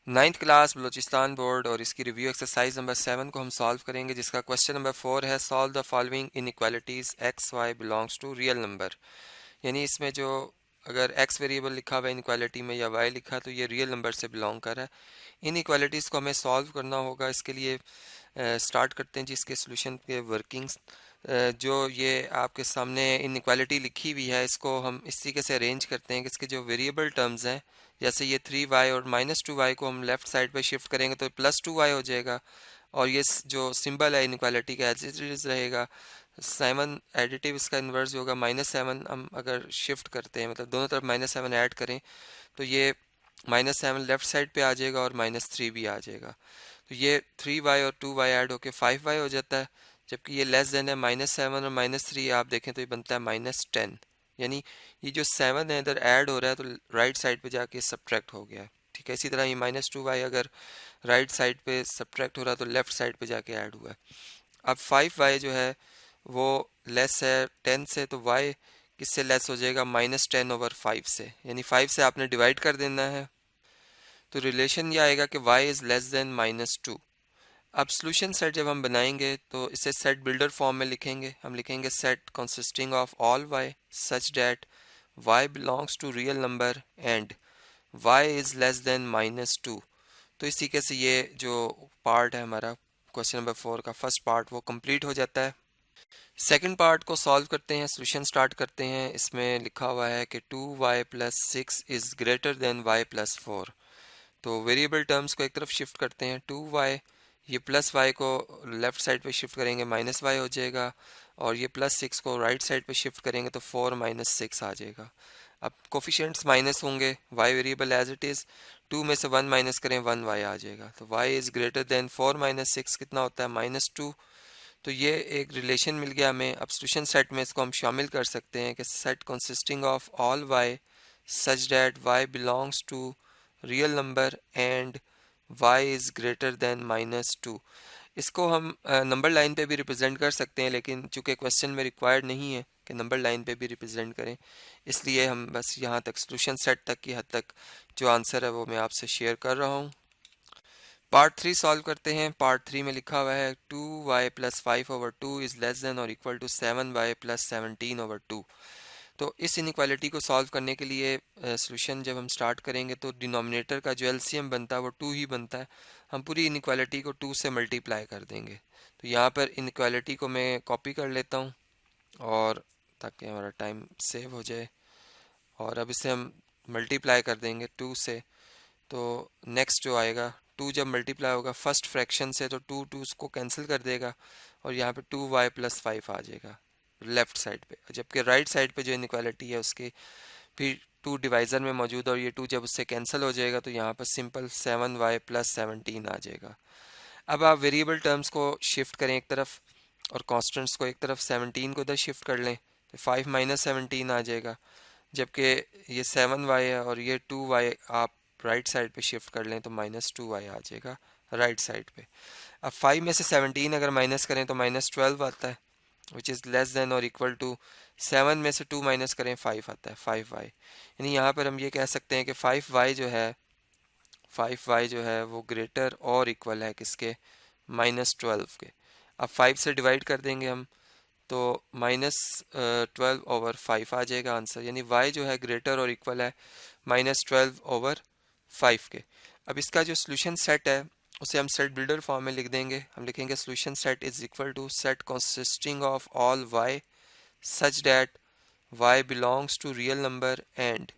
9th class Balochistan board और इसकी review exercise number 7 को हम सॉल्व करेंगे, जिसका क्वेश्चन नंबर 4 है solve the following inequalities x y belongs to real number. यानी इसमें जो अगर एक्स वेरिएबल लिखा हुआ है इनइक्वालिटी में या वाई लिखा तो ये रियल नंबर से बिलोंग कर रहा है। इनइक्वालिटीज़ को हमें सॉल्व करना होगा। इसके लिए स्टार्ट करते हैं जिसके सोल्यूशन के वर्किंग्स। जो ये आपके सामने इनइक्वालिटी लिखी हुई है इसको हम इस तरीके से अरेंज करते हैं कि इसके जो वेरिएबल टर्म्स हैं, जैसे ये 3y और -2y को हम लेफ़्ट साइड पे शिफ्ट करेंगे तो +2y हो जाएगा। और ये जो सिंबल है इनइक्वालिटी का एज इट इज रहेगा। 7 एडिटिव इसका इन्वर्स होगा -7। हम अगर शिफ्ट करते हैं मतलब दोनों तरफ -7 ऐड करें तो ये -7 लेफ्ट साइड पे आ जाएगा और -3 भी आ जाएगा। तो ये 3y और 2y ऐड होके 5y हो जाता है। जबकि ये लेस देन है -7 और -3, आप देखें तो ये बनता है -10। यानी ये जो 7 है इधर ऐड हो रहा है तो राइट साइड पे जाके सब्ट्रैक्ट हो गया है। ठीक है, इसी तरह ये -2y अगर राइट साइड पे सब्ट्रैक्ट हो रहा है तो लेफ्ट साइड पे जाके ऐड हुआ है। अब 5y जो है वो लेस है 10 से, तो y किससे लेस हो जाएगा? -10/5 से। यानी 5 से आपने डिवाइड कर देना है तो रिलेशन ये आएगा कि y इज़ लेस देन -2। अब सोल्यूशन सेट जब हम बनाएंगे तो इसे सेट बिल्डर फॉर्म में लिखेंगे। हम लिखेंगे set consisting of all y such that y belongs to real number and y is less than -2। तो इस तरीके से ये जो पार्ट है हमारा क्वेश्चन नंबर 4 का फर्स्ट पार्ट वो कंप्लीट हो जाता है। सेकंड पार्ट को सॉल्व करते हैं, सोल्यूशन स्टार्ट करते हैं। इसमें लिखा हुआ है कि 2y + 6 is greater then y + 4। तो वेरिएबल टर्म्स को एक तरफ शिफ्ट करते हैं। 2y, ये +y को लेफ्ट साइड पे शिफ्ट करेंगे -y हो जाएगा, और ये +6 को राइट साइड पे शिफ्ट करेंगे तो 4 - 6 आ जाएगा। अब कोफिशिएंट्स माइनस होंगे, y variable as it is, 2 में से 1 माइनस करें 1y आ जाएगा। तो y इज़ ग्रेटर देन 4 - 6 कितना होता है? -2। तो ये एक रिलेशन मिल गया हमें। अब सोल्यूशन सेट में इसको हम शामिल कर सकते हैं कि set consisting of all y such that y belongs to real number and y is greater than -2। इसको हम नंबर लाइन पे भी रिप्रेजेंट कर सकते हैं, लेकिन चूंकि क्वेश्चन में रिक्वायर्ड नहीं है कि नंबर लाइन पे भी रिप्रेजेंट करें, इसलिए हम बस यहाँ तक सोल्यूशन सेट तक की हद तक जो आंसर है वो मैं आपसे शेयर कर रहा हूँ। पार्ट 3 सॉल्व करते हैं। पार्ट 3 में लिखा हुआ है 2y + 5/2 इज़ लेस देन और इक्वल टू 7y + 17/2। तो इस इनइक्वालिटी को सॉल्व करने के लिए सॉल्यूशन जब हम स्टार्ट करेंगे तो डिनोमिनेटर का जो एलसीएम बनता है वो 2 ही बनता है। हम पूरी इनइक्वालिटी को 2 से मल्टीप्लाई कर देंगे। तो यहाँ पर इनइक्वालिटी को मैं कॉपी कर लेता हूँ और ताकि हमारा टाइम सेव हो जाए। और अब इसे हम मल्टीप्लाई कर देंगे 2 से। तो नेक्स्ट जो आएगा 2 जब मल्टीप्लाई होगा फर्स्ट फ्रैक्शन से तो 2 उसको कैंसिल कर देगा और यहाँ पे 2y + 5 आ जाएगा लेफ्ट साइड पे। जबकि राइट साइड पे जो इनइक्वालिटी है उसके फिर 2 डिवाइज़र में मौजूद है और ये 2 जब उससे कैंसिल हो जाएगा तो यहाँ पर सिंपल 7y + 17 आ जाएगा। अब आप वेरिएबल टर्म्स को शिफ्ट करें एक तरफ और कॉन्स्टेंट्स को एक तरफ, 17 को इधर शिफ्ट कर लें तो 5 - 17 आ जाएगा। जबकि ये 7y है और ये 2y आप राइट साइड पे शिफ्ट कर लें तो -2y आ जाएगा राइट साइड पे। अब 5 में से 17 अगर माइनस करें तो -12 आता है विच इज़ लेस देन और इक्वल टू 7 में से 2 माइनस करें 5 आता है 5y। यानी यहाँ पर हम ये कह सकते हैं कि 5y जो है वो ग्रेटर और इक्वल है किसके? -12 के। अब 5 से डिवाइड कर देंगे हम तो -12/5 आ जाएगा आंसर। यानी y जो है ग्रेटर और इक्वल है -12/5 के। अब इसका जो सोल्यूशन सेट है उसे हम सेट बिल्डर फॉर्म में लिख देंगे। हम लिखेंगे solution set is equal to set consisting of all y such that y belongs to real number and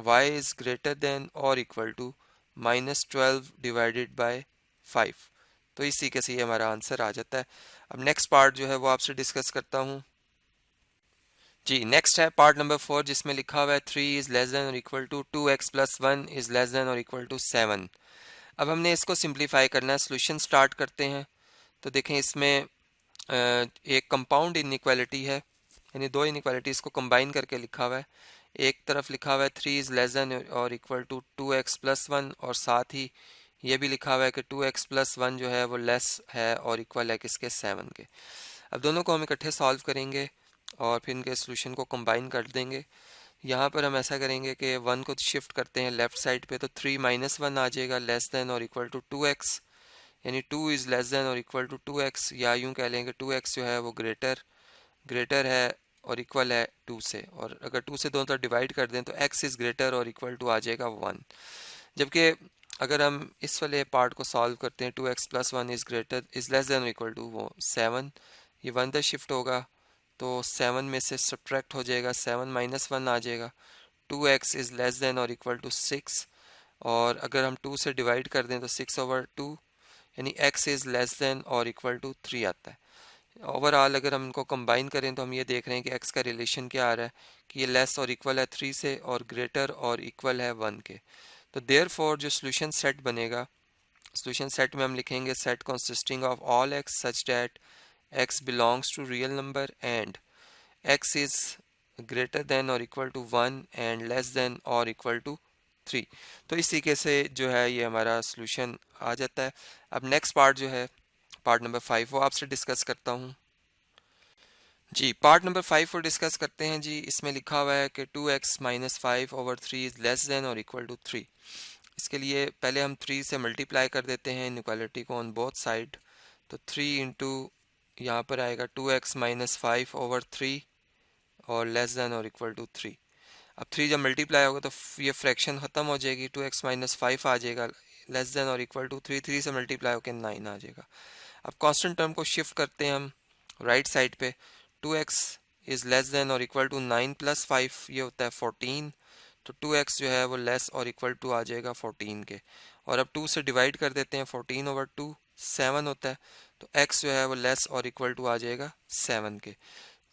y is greater than और इक्वल टू -12/5। तो इसी के से ये हमारा आंसर आ जाता है। अब नेक्स्ट पार्ट जो है वो आपसे डिस्कस करता हूँ। जी, नेक्स्ट है पार्ट नंबर 4 जिसमें लिखा हुआ है 3 इज़ लेस देन और equal to 2x + 1 is less than और इक्वल टू 7। अब हमने इसको सिंप्लीफाई करना है। सोल्यूशन स्टार्ट करते हैं। तो देखें इसमें एक कंपाउंड इनइक्वालिटी है, यानी दो इनइक्वालिटीज़ को कंबाइन करके लिखा हुआ है। एक तरफ लिखा हुआ है 3 इज़ लेस देन और इक्वल टू 2x + 1 और साथ ही ये भी लिखा हुआ है कि 2x + 1 जो है वो लेस है और इक्वल है किसके? 7 के। अब दोनों को हम इकट्ठे सॉल्व करेंगे और फिर इनके सोल्यूशन को कंबाइन कर देंगे। यहाँ पर हम ऐसा करेंगे कि 1 को शिफ्ट करते हैं लेफ्ट साइड पे, तो 3 -1 आ जाएगा लेस देन और इक्वल टू 2x, यानी 2 इज़ लेस देन और इक्वल टू 2x, या यूँ कह लेंगे 2x जो है वो ग्रेटर है और इक्वल है 2 से, और अगर 2 से दोनों तरफ डिवाइड कर दें तो x इज़ ग्रेटर और इक्वल टू आ जाएगा 1। जबकि अगर हम इस वाले पार्ट को सॉल्व करते हैं 2x + 1 इज़ लेस देन और इक्वल टू वो 7, ये 1 तक शिफ्ट होगा तो 7 में से सब्ट्रैक्ट हो जाएगा, 7 -1 आ जाएगा, 2x इज़ लेस देन और इक्वल टू 6, और अगर हम 2 से डिवाइड कर दें तो 6/2, यानी x इज़ लेस देन और इक्वल टू 3 आता है। ओवरऑल अगर हम इनको कंबाइन करें तो हम ये देख रहे हैं कि x का रिलेशन क्या आ रहा है कि ये लेस और इक्वल है 3 से और ग्रेटर और इक्वल है 1 के। तो देयरफॉर जो सोल्यूशन सेट बनेगा, सोल्यूशन सेट में हम लिखेंगे set consisting of all x such that x belongs to real number and x is greater than और equal to 1 and less than और इक्वल टू 3। तो इस तरीके से जो है ये हमारा सोल्यूशन आ जाता है। अब नेक्स्ट पार्ट जो है पार्ट नंबर 5 वो आपसे डिस्कस करता हूँ। जी, पार्ट नंबर 5 को डिस्कस करते हैं जी। इसमें लिखा हुआ है कि 2x - 5/3 इज लेस देन और इक्वल टू 3। इसके लिए पहले हम 3 से मल्टीप्लाई कर देते हैं इनइक्वालिटी को ऑन बोथ साइड, तो 3 इंटू यहाँ पर आएगा 2x - 5/3 और लेस देन और इक्वल टू 3। अब 3 जब मल्टीप्लाई होगा तो ये फ्रैक्शन ख़त्म हो जाएगी, 2x - 5 आ जाएगा लेस देन और इक्वल टू 3, 3 से मल्टीप्लाई होकर 9 आ जाएगा। अब कांस्टेंट टर्म को शिफ्ट करते हैं हम राइट साइड पे, 2x इज़ लेस देन और इक्वल टू 9 + 5 ये होता है 14, तो 2x जो है वो लेस और इक्वल टू आ जाएगा 14 के, और अब 2 से डिवाइड कर देते हैं, 14/2 7 होता है, तो x जो है वो लेस और इक्वल टू आ जाएगा 7 के।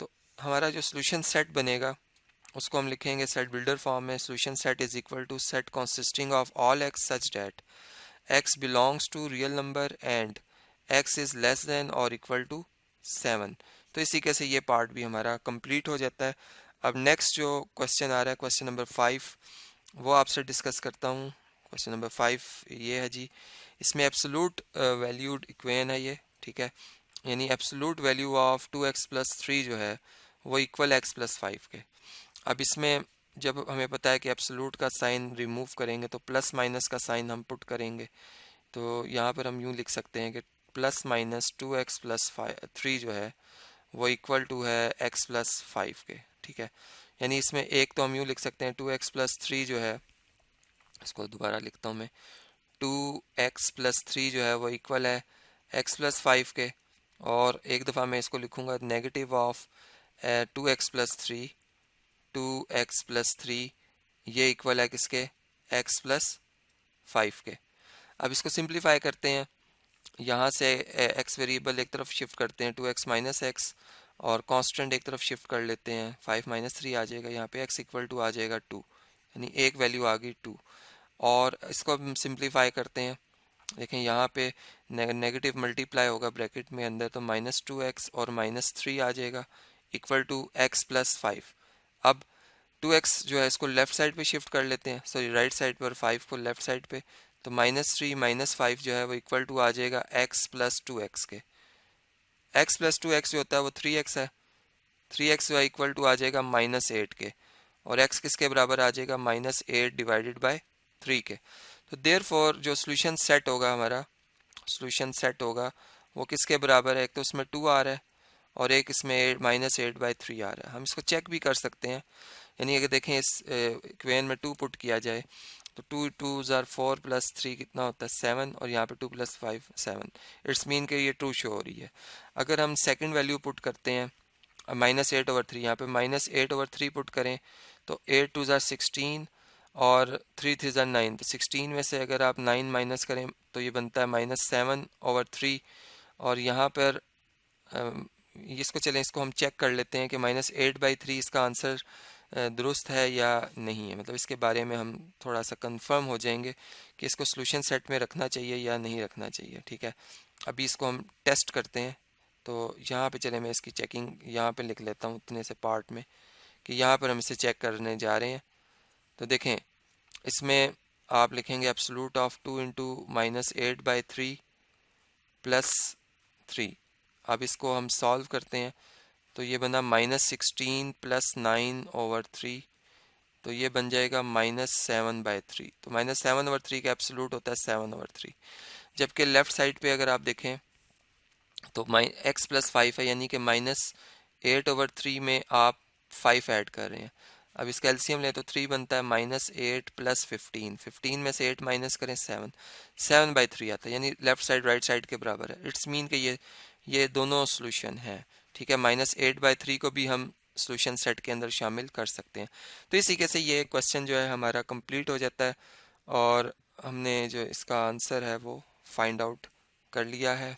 तो हमारा जो सोल्यूशन सेट बनेगा उसको हम लिखेंगे सेट बिल्डर फॉर्म में, solution set is equal to set consisting of all x such that x belongs to real number and x is less than और इक्वल टू 7। तो इसी के से ये पार्ट भी हमारा कंप्लीट हो जाता है। अब नेक्स्ट जो क्वेश्चन आ रहा है क्वेश्चन नंबर 5 वो आपसे डिस्कस करता हूँ। क्वेश्चन नंबर 5 ये है जी, इसमें एब्सोल्यूट वैल्यूड इक्वेशन है ये, ठीक है, यानी एब्सोल्यूट वैल्यू ऑफ 2x + 3 जो है वो इक्वल x + 5 के। अब इसमें जब हमें पता है कि एब्सोल्यूट का साइन रिमूव करेंगे तो प्लस माइनस का साइन हम पुट करेंगे, तो यहाँ पर हम यूँ लिख सकते हैं कि +-2x + 3 जो है वो इक्वल टू है x + 5 के, ठीक है। यानी इसमें एक तो हम यूँ लिख सकते हैं 2x + 3 जो है, इसको दोबारा लिखता हूँ मैं, 2x + 3 जो है वो इक्वल है x + 5 के, और एक दफ़ा मैं इसको लिखूँगा नेगेटिव ऑफ 2x + 3, 2x + 3 ये इक्वल है किसके, x + 5 के। अब इसको सिंप्लीफाई करते हैं, यहाँ से x वेरिएबल एक तरफ शिफ्ट करते हैं 2x - x, और कांस्टेंट एक तरफ शिफ्ट कर लेते हैं 5 - 3 आ जाएगा, यहाँ पे x इक्वल टू आ जाएगा 2, यानी एक वैल्यू आ गई 2। और इसको अब हम सिंप्लीफाई करते हैं, देखें यहाँ पे नेगेटिव मल्टीप्लाई होगा ब्रैकेट में अंदर, तो -2x और -3 आ जाएगा इक्वल टू x + 5। अब 2x जो है इसको लेफ्ट साइड पे शिफ्ट कर लेते हैं, सॉरी राइट साइड पर, 5 को लेफ्ट साइड पे, तो -3 - 5 जो है वो इक्वल टू आ जाएगा x + 2x के। x + 2x जो होता है वो 3x है, 3x जो है इक्वल टू आ जाएगा -8 के, और x किसके बराबर आ जाएगा, -8/3 के। तो देयरफॉर जो सोल्यूशन सेट होगा हमारा, सोल्यूशन सेट होगा वो किसके बराबर है, एक तो उसमें 2 आ रहा है और एक इसमें -8/3 आ रहा है। हम इसको चेक भी कर सकते हैं, यानी अगर देखें इस इक्वेशन में 2 पुट किया जाए तो 2 2s are 4 + 3 कितना होता है 7, और यहाँ पे 2 + 5 7, इट्स मीन कि ये ट्रू शो हो रही है। अगर हम सेकंड वैल्यू पुट करते हैं -8/3, यहाँ पे -8/3 पुट करें तो 8 2s are 16 और 3 3s are 9, तो 16 में से अगर आप 9 माइनस करें तो ये बनता है -7/3, और यहाँ पर इसको चलें इसको हम चेक कर लेते हैं कि -8/3 इसका आंसर दुरुस्त है या नहीं है, मतलब इसके बारे में हम थोड़ा सा कंफर्म हो जाएंगे कि इसको सोल्यूशन सेट में रखना चाहिए या नहीं रखना चाहिए, ठीक है। अभी इसको हम टेस्ट करते हैं, तो यहाँ पे चले मैं इसकी चेकिंग यहाँ पे लिख लेता हूँ इतने से पार्ट में कि यहाँ पर हम इसे चेक करने जा रहे हैं। तो देखें इसमें आप लिखेंगे एब्सोल्यूट ऑफ 2 × -8/3 + 3। अब इसको हम सॉल्व करते हैं तो ये बना -16 + 9/3 तो ये बन जाएगा -7/3। तो -7/3 का एब्सोल्यूट होता है 7/3। जबकि लेफ्ट साइड पे अगर आप देखें तो x + 5 है, यानी कि -8/3 में आप 5 ऐड कर रहे हैं। अब इसका एलसीएम लें तो 3 बनता है, -8 + 15, 15 में से 8 माइनस करें 7, 7/3 आता है, यानी लेफ्ट साइड राइट साइड के बराबर है। इट्स मीन कि ये दोनों सोल्यूशन है। ठीक है, -8/3 को भी हम सोल्यूशन सेट के अंदर शामिल कर सकते हैं। तो इस तरीके से ये क्वेश्चन जो है हमारा कंप्लीट हो जाता है और हमने जो इसका आंसर है वो फाइंड आउट कर लिया है।